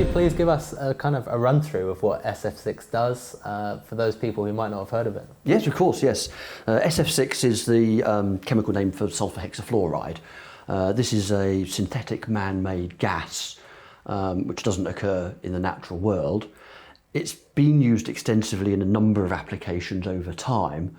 you please give us a kind of a run through of what SF6 does for those people who might not have heard of it? Yes, of course, yes. SF6 is the chemical name for sulfur hexafluoride. This is a synthetic man-made gas which doesn't occur in the natural world. It's been used extensively in a number of applications over time.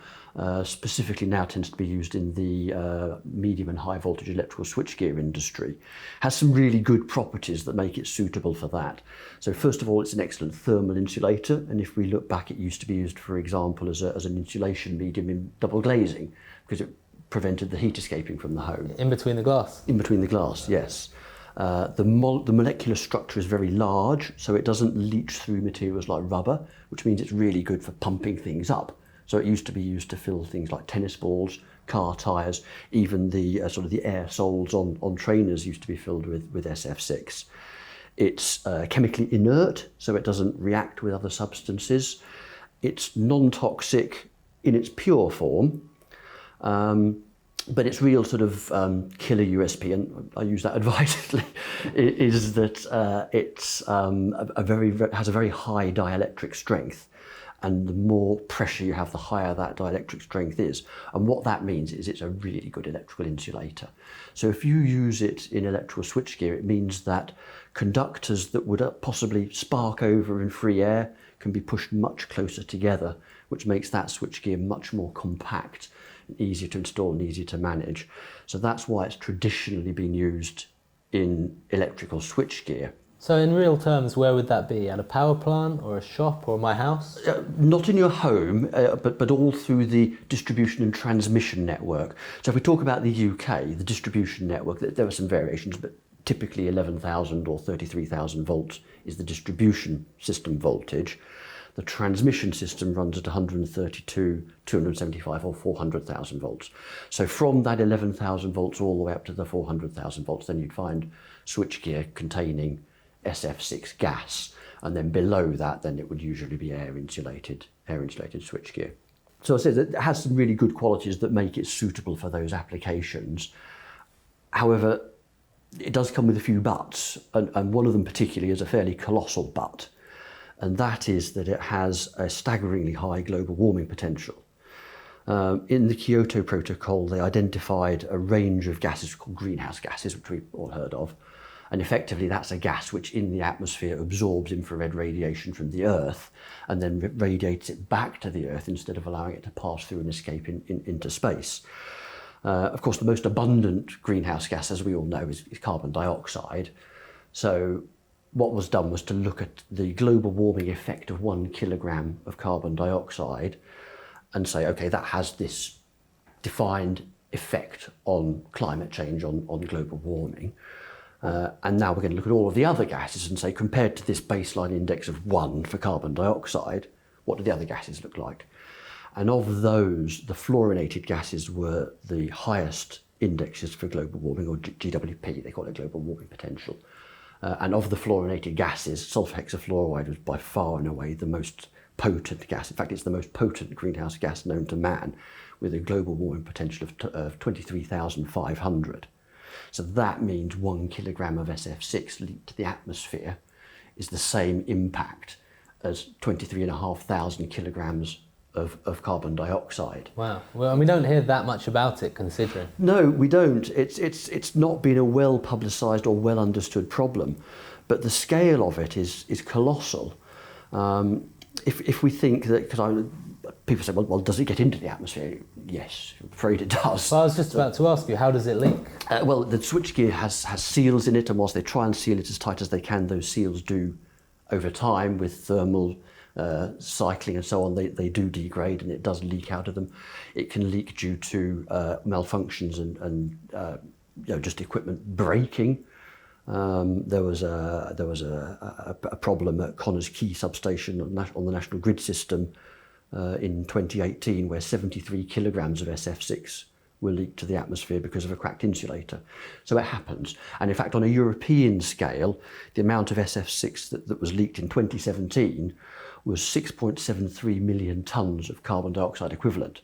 Specifically now tends to be used in the medium and high voltage electrical switchgear industry. Has some really good properties that make it suitable for that. So first of all, it's an excellent thermal insulator, and if we look back, it used to be used, for example, as an insulation medium in double glazing, because it prevented the heat escaping from the home. In between the glass? In between the glass, yes. The molecular structure is very large, so it doesn't leach through materials like rubber, which means it's really good for pumping things up. So it used to be used to fill things like tennis balls, car tyres, even the sort of the air soles on trainers used to be filled with SF6. It's chemically inert, so it doesn't react with other substances. It's non-toxic in its pure form, but its real sort of killer USP, and I use that advisedly, is that it's has a very high dielectric strength. And the more pressure you have, the higher that dielectric strength is. And what that means is it's a really good electrical insulator. So if you use it in electrical switchgear, it means that conductors that would possibly spark over in free air can be pushed much closer together, which makes that switchgear much more compact, easier to install and easier to manage. So that's why it's traditionally been used in electrical switchgear. So in real terms, where would that be? At a power plant or a shop or my house? Not in your home, but all through the distribution and transmission network. So if we talk about the UK, the distribution network, there are some variations, but typically 11,000 or 33,000 volts is the distribution system voltage. The transmission system runs at 132, 275 or 400,000 volts. So from that 11,000 volts all the way up to the 400,000 volts, then you'd find switchgear containing SF6 gas, and then below that then it would usually be air insulated switchgear. So I said that it has some really good qualities that make it suitable for those applications. However, it does come with a few buts, and one of them particularly is a fairly colossal but, and that is that it has a staggeringly high global warming potential. In the Kyoto Protocol, they identified a range of gases called greenhouse gases, which we've all heard of. And effectively, that's a gas which in the atmosphere absorbs infrared radiation from the Earth and then radiates it back to the Earth instead of allowing it to pass through and escape into space. Of course, the most abundant greenhouse gas, as we all know, is carbon dioxide. So what was done was to look at the global warming effect of 1 kilogram of carbon dioxide and say, okay, that has this defined effect on climate change, on global warming. And now we're going to look at all of the other gases and say, compared to this baseline index of 1 for carbon dioxide, what do the other gases look like? And of those, the fluorinated gases were the highest indexes for global warming, or GWP, they call it global warming potential. And of the fluorinated gases, sulfur hexafluoride was by far and away the most potent gas. In fact, it's the most potent greenhouse gas known to man, with a global warming potential of 23,500. So that means 1 kilogram of SF6 leaked to the atmosphere is the same impact as 23,500 kilograms of carbon dioxide. Wow. Well, and we don't hear that much about it, considering. No, we don't. It's not been a well publicised or well understood problem, but the scale of it is colossal. If we think that, because people say, well, does it get into the atmosphere? Yes, I'm afraid it does. Well, I was just about to ask you, how does it leak? Well, the switchgear has seals in it, and whilst they try and seal it as tight as they can, those seals do, over time, with thermal cycling and so on, they do degrade, and it does leak out of them. It can leak due to malfunctions and just equipment breaking. There was a problem at Connors Quay substation on the national grid system in 2018, where 73 kilograms of SF6 were leaked to the atmosphere because of a cracked insulator. So it happens. And in fact, on a European scale, the amount of SF6 that was leaked in 2017 was 6.73 million tonnes of carbon dioxide equivalent.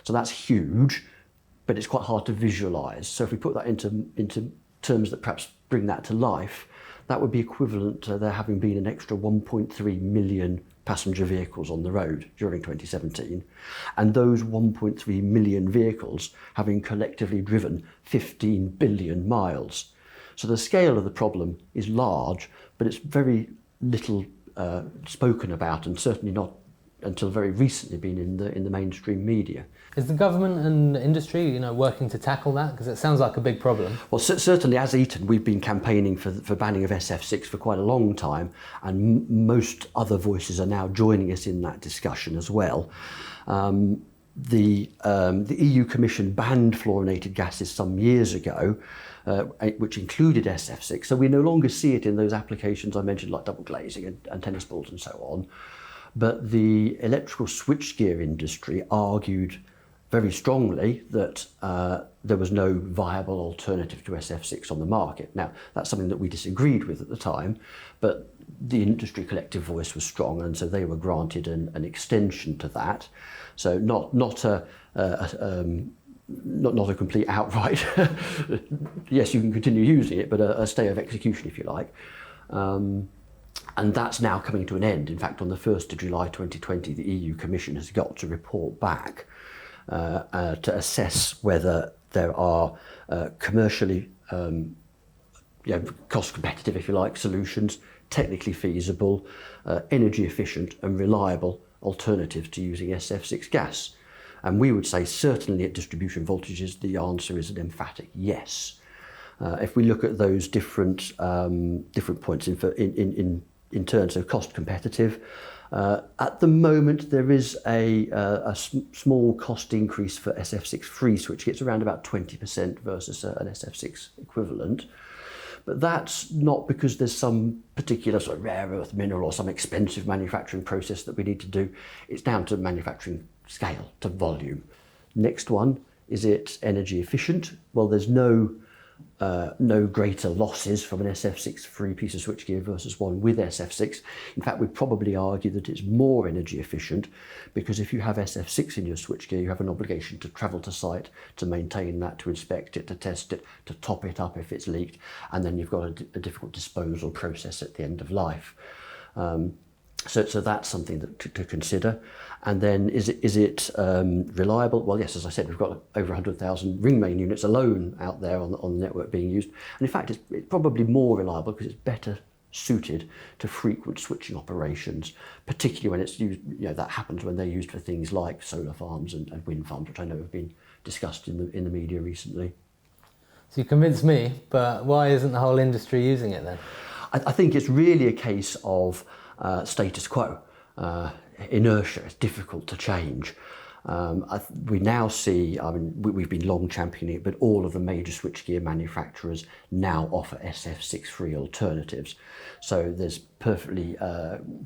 So that's huge, but it's quite hard to visualise. So if we put that into terms that perhaps bring that to life, that would be equivalent to there having been an extra 1.3 million passenger vehicles on the road during 2017, and those 1.3 million vehicles having collectively driven 15 billion miles. So the scale of the problem is large, but it's very little spoken about, and certainly not until very recently been in the mainstream media. Is the government and industry, working to tackle that? Because it sounds like a big problem. Well, certainly as Eaton, we've been campaigning for banning of SF6 for quite a long time, and most other voices are now joining us in that discussion as well. The EU Commission banned fluorinated gases some years ago, which included SF6, so we no longer see it in those applications I mentioned, like double glazing and tennis balls and so on. But the electrical switchgear industry argued very strongly that there was no viable alternative to SF6 on the market. Now, that's something that we disagreed with at the time, but the industry collective voice was strong, and so they were granted an extension to that. So not a complete outright, yes, you can continue using it, but a stay of execution, if you like. And that's now coming to an end. In fact, on the 1st of July 2020, the EU Commission has got to report back to assess whether there are commercially cost competitive, if you like, solutions, technically feasible, energy efficient and reliable alternatives to using SF6 gas. And we would say certainly at distribution voltages, the answer is an emphatic yes. If we look at those different points in terms of cost competitive, at the moment there is a small cost increase for SF6 free switch. It's around about 20% versus an SF6 equivalent. But that's not because there's some particular sort of rare earth mineral or some expensive manufacturing process that we need to do. It's down to manufacturing scale, to volume. Next one, is it energy efficient? Well, there's no greater losses from an SF6 free piece of switchgear versus one with SF6. In fact, we'd probably argue that it's more energy efficient, because if you have SF6 in your switchgear, you have an obligation to travel to site to maintain that, to inspect it, to test it, to top it up if it's leaked, and then you've got a difficult disposal process at the end of life. So that's something to consider. And then is it reliable? Well, yes, as I said, we've got over 100,000 ring main units alone out there on the network being used. And in fact, it's probably more reliable because it's better suited to frequent switching operations, particularly when it's used, that happens when they're used for things like solar farms and wind farms, which I know have been discussed in the media recently. So you convinced me, but why isn't the whole industry using it then? I think it's really a case of status quo. Inertia is difficult to change. We now see, we've been long championing it, but all of the major switchgear manufacturers now offer SF6 free alternatives. So there's perfectly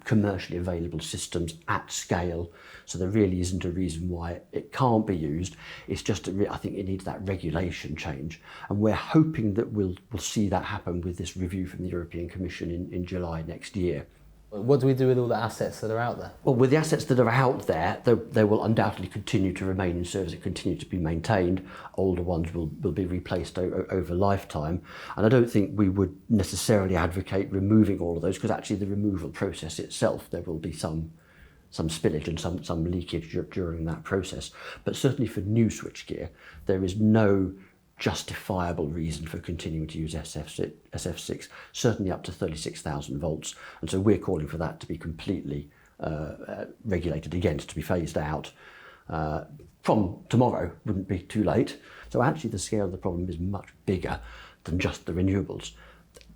commercially available systems at scale. So there really isn't a reason why it can't be used. It's just, I think it needs that regulation change. And we're hoping that we'll see that happen with this review from the European Commission in July next year. What do we do with all the assets that are out there? Well, with the assets that are out there, they will undoubtedly continue to remain in service and continue to be maintained. Older ones will be replaced over lifetime. And I don't think we would necessarily advocate removing all of those, because actually the removal process itself, there will be some spillage and some leakage during that process. But certainly for new switchgear, there is no justifiable reason for continuing to use SF6, certainly up to 36,000 volts. And so we're calling for that to be completely regulated again, to be phased out. From tomorrow, wouldn't be too late. So actually the scale of the problem is much bigger than just the renewables.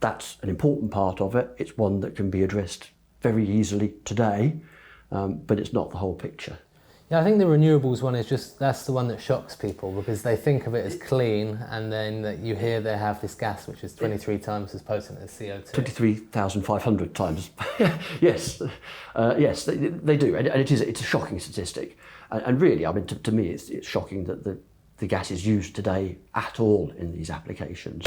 That's an important part of it. It's one that can be addressed very easily today, but it's not the whole picture. Yeah, I think the renewables one is that's the one that shocks people, because they think of it as clean, and then you hear they have this gas which is 23 times as potent as CO2. 23,500 times. Yes, yes, they do, and it's a shocking statistic. And really, to me, it's shocking that the gas is used today at all in these applications.